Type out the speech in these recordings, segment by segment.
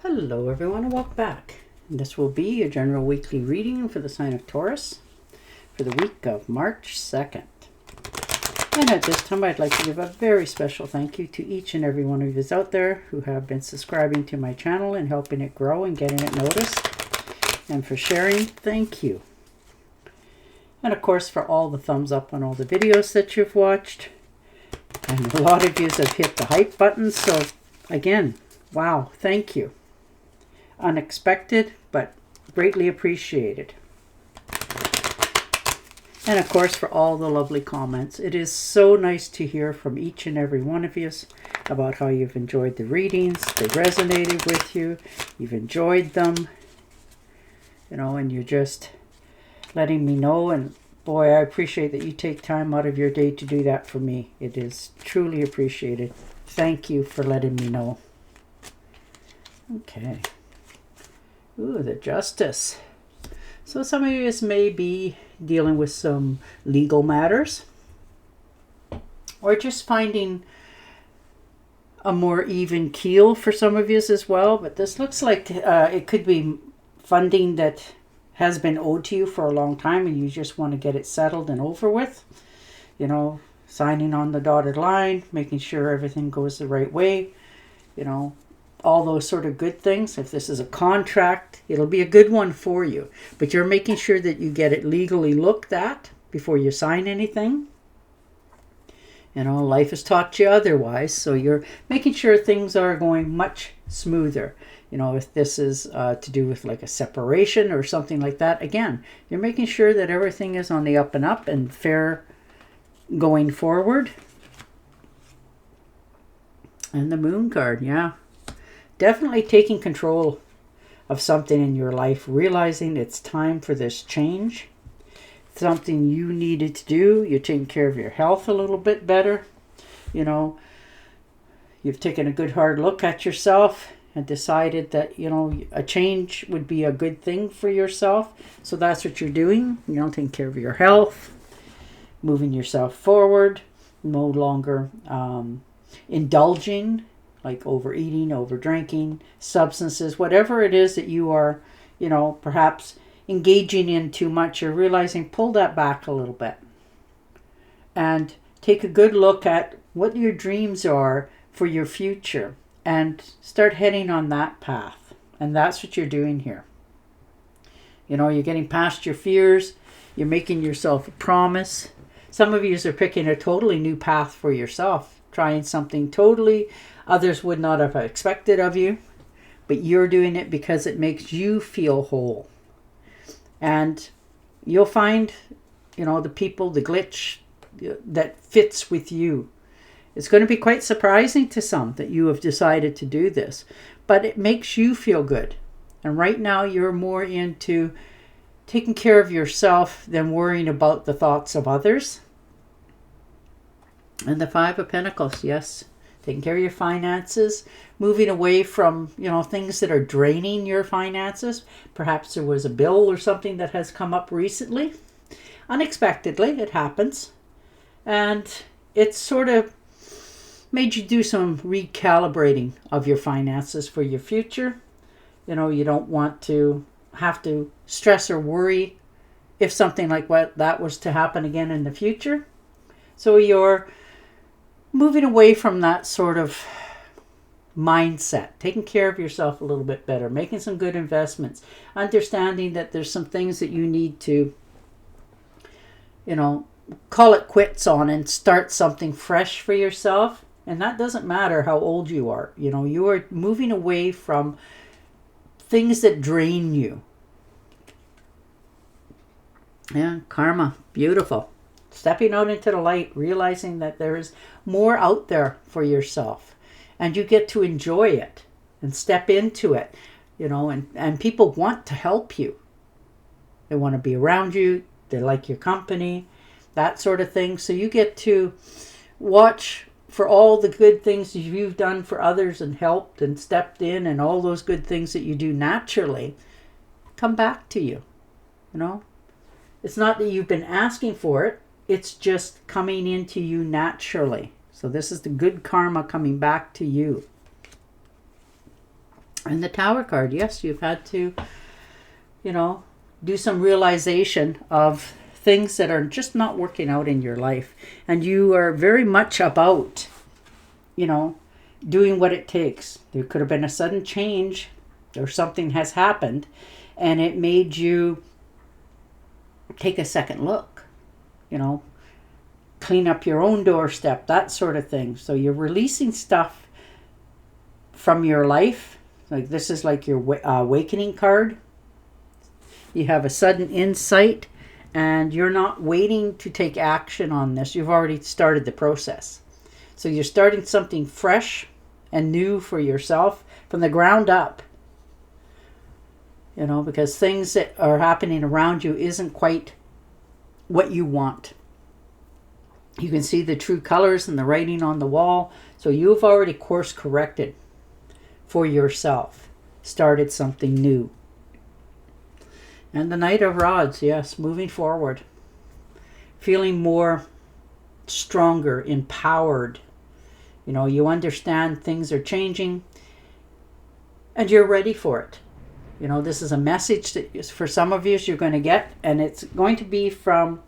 Hello everyone and welcome back. This will be your general weekly reading for the sign of Taurus for the week of March 2nd. And at this time I'd like to give a very special thank you to each and every one of you out there who have been subscribing to my channel and helping it grow and getting it noticed. And for sharing, thank you. And of course for all the thumbs up on all the videos that you've watched. And a lot of you have hit the hype button, so again, wow, thank you. Unexpected, but greatly appreciated. And of course for all the lovely comments. It is so nice to hear from each and every one of you about how you've enjoyed the readings, they resonated with you, you've enjoyed them, you know, and you're just letting me know. And boy, I appreciate that you take time out of your day to do that for me. It is truly appreciated. Thank you for letting me know. Okay. Ooh, the Justice. So some of you may be dealing with some legal matters or just finding a more even keel for some of you as well. But this looks like it could be funding that has been owed to you for a long time and you just want to get it settled and over with. You know, signing on the dotted line, making sure everything goes the right way, you know, all those sort of good things. If this is a contract, it'll be a good one for you. But you're making sure that you get it legally looked at before you sign anything. You know, life has taught you otherwise. So you're making sure things are going much smoother. You know, if this is to do with like a separation or something like that, again, you're making sure that everything is on the up and up and fair going forward. And the Moon card, yeah. Definitely taking control of something in your life, realizing it's time for this change. Something you needed to do. You're taking care of your health a little bit better. You know, you've taken a good hard look at yourself and decided that, you know, a change would be a good thing for yourself. So that's what you're doing. You know, taking care of your health, moving yourself forward, no longer indulging, like overeating, over drinking, substances, whatever it is that you are, you know, perhaps engaging in too much. You're realizing, pull that back a little bit and take a good look at what your dreams are for your future and start heading on that path. And that's what you're doing here. You know, you're getting past your fears. You're making yourself a promise. Some of you are picking a totally new path for yourself, trying something totally others would not have expected of you, but you're doing it because it makes you feel whole. And you'll find, you know, the people, the glitch that fits with you. It's going to be quite surprising to some that you have decided to do this, but it makes you feel good. And right now you're more into taking care of yourself than worrying about the thoughts of others. And the Five of Pentacles, yes. Taking care of your finances, moving away from, you know, things that are draining your finances. Perhaps there was a bill or something that has come up recently. Unexpectedly, it happens. And it's sort of made you do some recalibrating of your finances for your future. You know, you don't want to have to stress or worry if something like what that was to happen again in the future. So you're moving away from that sort of mindset, taking care of yourself a little bit better, making some good investments, understanding that there's some things that you need to, you know, call it quits on and start something fresh for yourself. And that doesn't matter how old you are. You know, you are moving away from things that drain you. Yeah, karma, beautiful. Stepping out into the light, realizing that there is more out there for yourself and you get to enjoy it and step into it, you know, and people want to help you. They want to be around you. They like your company, that sort of thing. So you get to watch for all the good things you've done for others and helped and stepped in, and all those good things that you do naturally come back to you, you know. It's not that you've been asking for it. It's just coming into you naturally. So this is the good karma coming back to you. And the Tower card, yes, you've had to, do some realization of things that are just not working out in your life. And you are very much about, doing what it takes. There could have been a sudden change or something has happened and it made you take a second look, clean up your own doorstep, that sort of thing. So you're releasing stuff from your life. Like this is like your awakening card. You have a sudden insight and you're not waiting to take action on this. You've already started the process. So you're starting something fresh and new for yourself from the ground up. Because things that are happening around you isn't quite what you want. You can see the true colors and the writing on the wall. So you've already course corrected for yourself. Started something new. And the Knight of Rods, yes, moving forward. Feeling more stronger, empowered. You understand things are changing and you're ready for it. This is a message that for some of you you're going to get, and it's going to be from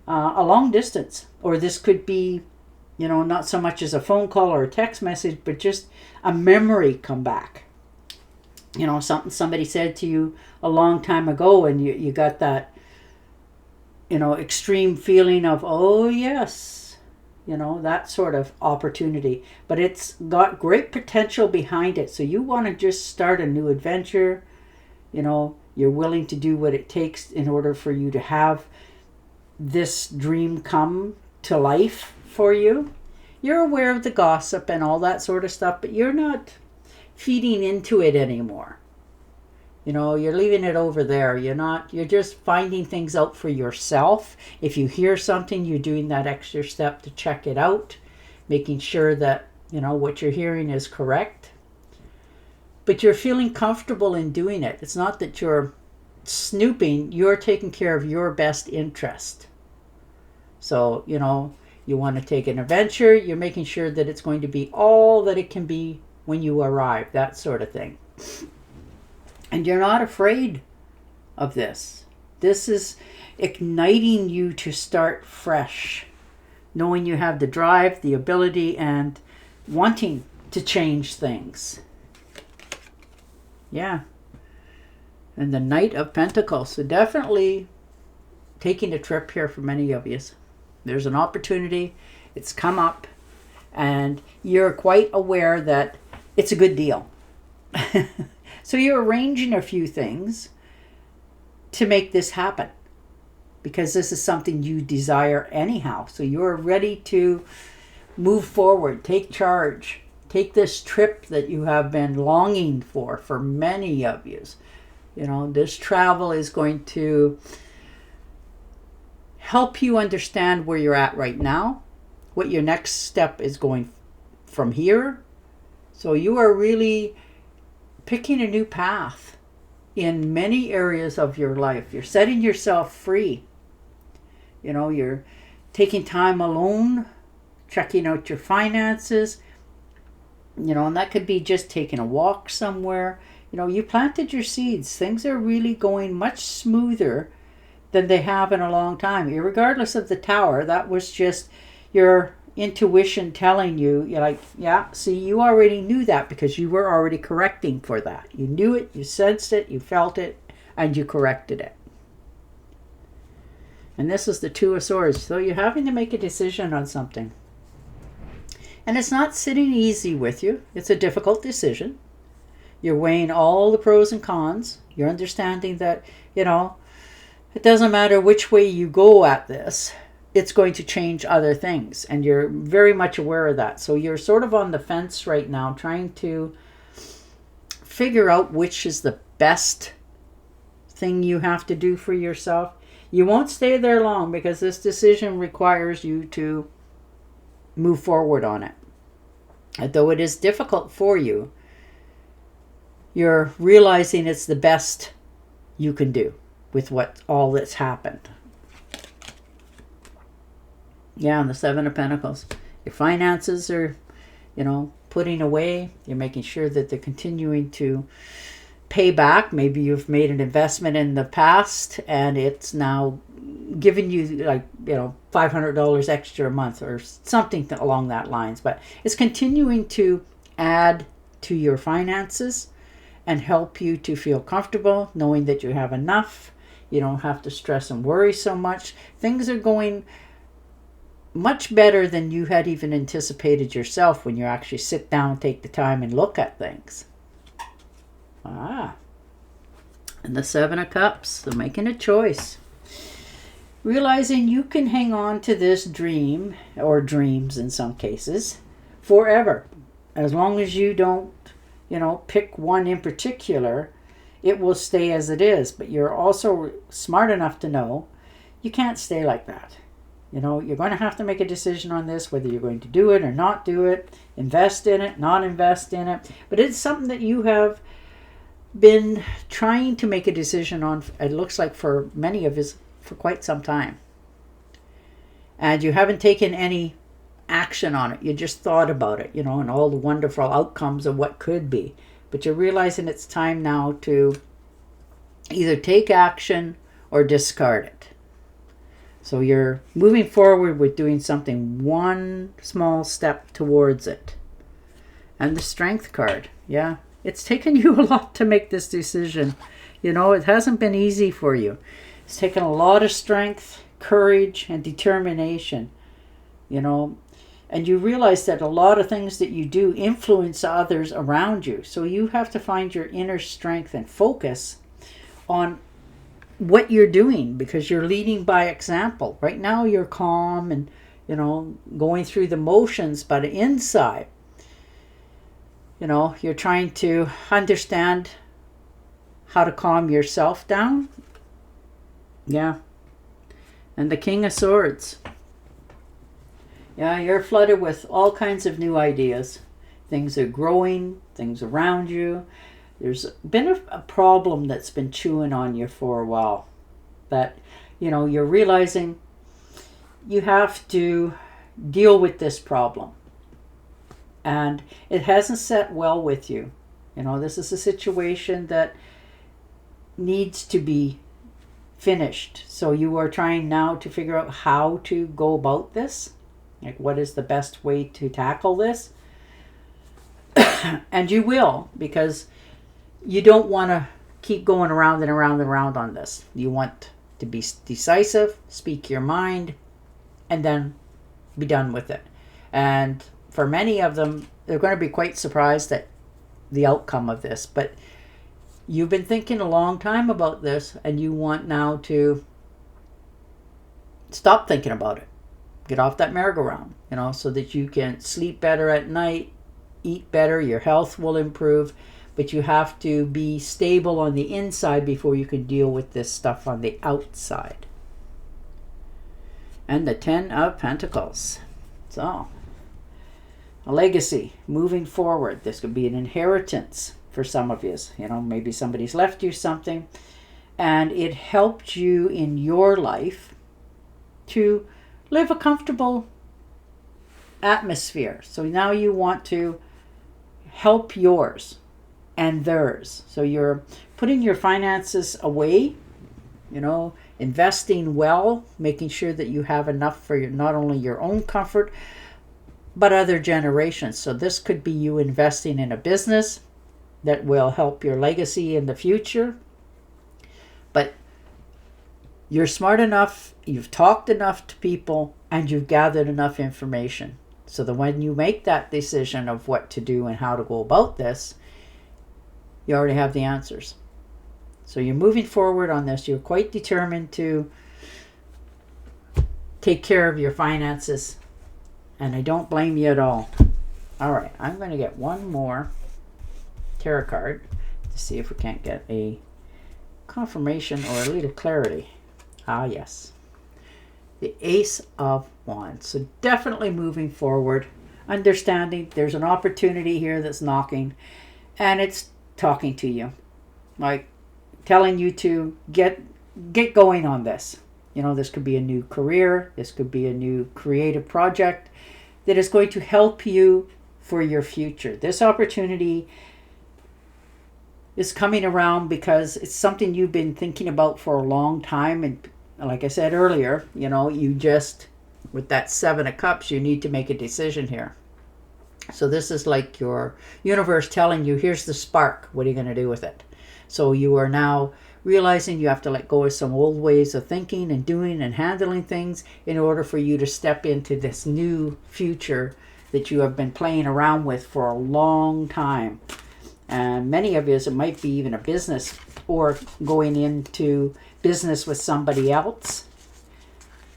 a long distance. Or this could be, not so much as a phone call or a text message, but just a memory come back. Something somebody said to you a long time ago, and you got that, extreme feeling of, oh yes, that sort of opportunity. But it's got great potential behind it. So you want to just start a new adventure. You're willing to do what it takes in order for you to have this dream come to life for you. You're aware of the gossip and all that sort of stuff, but you're not feeding into it anymore. You're leaving it over there. You're just finding things out for yourself. If you hear something, you're doing that extra step to check it out, making sure that, what you're hearing is correct. But you're feeling comfortable in doing it. It's not that you're snooping, you're taking care of your best interest. So, you want to take an adventure, you're making sure that it's going to be all that it can be when you arrive, that sort of thing. And you're not afraid of this. This is igniting you to start fresh, knowing you have the drive, the ability, and wanting to change things. Yeah. And the Knight of Pentacles. So definitely taking a trip here for many of you. There's an opportunity. It's come up. And you're quite aware that it's a good deal. So you're arranging a few things to make this happen. Because this is something you desire anyhow. So you're ready to move forward. Take charge. Take this trip that you have been longing for many of you. This travel is going to help you understand where you're at right now, what your next step is going from here. So you are really picking a new path in many areas of your life. You're setting yourself free. You're taking time alone, checking out your finances, and that could be just taking a walk somewhere. You planted your seeds. Things are really going much smoother than they have in a long time. Regardless of the Tower, that was just your intuition telling you, you're like, yeah, see, you already knew that because you were already correcting for that. You knew it, you sensed it, you felt it, and you corrected it. And this is the Two of Swords. So you're having to make a decision on something. And it's not sitting easy with you. It's a difficult decision. You're weighing all the pros and cons. You're understanding that, it doesn't matter which way you go at this. It's going to change other things. And you're very much aware of that. So you're sort of on the fence right now, trying to figure out which is the best thing you have to do for yourself. You won't stay there long because this decision requires you to move forward on it. Though it is difficult for you, you're realizing it's the best you can do with all that's happened. Yeah, and the Seven of Pentacles. Your finances are, putting away. You're making sure that they're continuing to pay back. Maybe you've made an investment in the past and it's now giving you like, $500 extra a month or something along that lines. But it's continuing to add to your finances and help you to feel comfortable knowing that you have enough. You don't have to stress and worry so much. Things are going much better than you had even anticipated yourself when you actually sit down, take the time and look at things. And the Seven of Cups, they're making a choice. Realizing you can hang on to this dream, or dreams in some cases, forever. As long as you don't, pick one in particular, it will stay as it is. But you're also smart enough to know you can't stay like that. You're going to have to make a decision on this, whether you're going to do it or not do it, invest in it, not invest in it. But it's something that you have been trying to make a decision on, it looks like for many of us, for quite some time. And you haven't taken any action on it. You just thought about it, and all the wonderful outcomes of what could be. But you're realizing it's time now to either take action or discard it. So you're moving forward with doing something, one small step towards it. And the Strength card, yeah. It's taken you a lot to make this decision. It hasn't been easy for you. It's taken a lot of strength, courage, and determination. And you realize that a lot of things that you do influence others around you. So you have to find your inner strength and focus on what you're doing, because you're leading by example. Right now you're calm and, going through the motions, but inside, you're trying to understand how to calm yourself down. Yeah. And the King of Swords. Yeah, you're flooded with all kinds of new ideas. Things are growing, things around you. There's been a problem that's been chewing on you for a while. That, you're realizing you have to deal with this problem. And it hasn't set well with you. This is a situation that needs to be finished. So you are trying now to figure out how to go about this. Like, what is the best way to tackle this? And you will, because you don't want to keep going around and around and around on this. You want to be decisive, speak your mind, and then be done with it. And for many of them, they're going to be quite surprised at the outcome of this. But you've been thinking a long time about this, and you want now to stop thinking about it. Get off that merry-go-round, so that you can sleep better at night, eat better, your health will improve. But you have to be stable on the inside before you can deal with this stuff on the outside. And the Ten of Pentacles. So, a legacy, moving forward. This could be an inheritance for some of you. Maybe somebody's left you something, and it helped you in your life to live a comfortable atmosphere. So now you want to help yours and theirs. So you're putting your finances away, investing well, making sure that you have enough for not only your own comfort, but other generations. So this could be you investing in a business that will help your legacy in the future. But you're smart enough, you've talked enough to people, and you've gathered enough information. So that when you make that decision of what to do and how to go about this, you already have the answers. So you're moving forward on this. You're quite determined to take care of your finances. And I don't blame you at all. All right, I'm going to get one more tarot card to see if we can't get a confirmation or a little clarity. Ah, yes. The Ace of Wands. So definitely moving forward, understanding there's an opportunity here that's knocking, and it's talking to you, like telling you to get going on this. This could be a new career, this could be a new creative project that is going to help you for your future. This opportunity is coming around because it's something you've been thinking about for a long time. And like I said earlier, you know, you just, with that 7 of Cups, you need to make a decision here. So this is like your universe telling you, here's the spark. What are you going to do with it? So you are now realizing you have to let go of some old ways of thinking and doing and handling things in order for you to step into this new future that you have been playing around with for a long time. And many of you, it might be even a business or going into business with somebody else.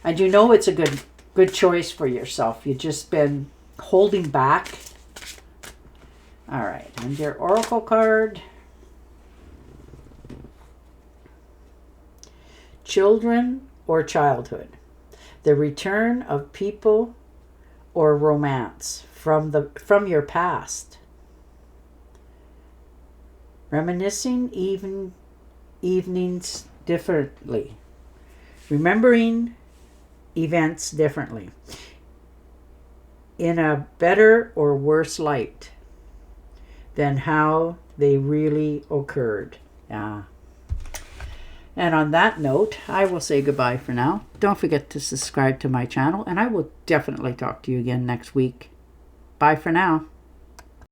And you know it's a good choice for yourself. You've just been holding back. All right, and your oracle card. Children or childhood. The return of people or romance from your past. Reminiscing evenings differently. Remembering events differently. In a better or worse light than how they really occurred. And on that note, I will say goodbye for now. Don't forget to subscribe to my channel, and I will definitely talk to you again next week. Bye for now.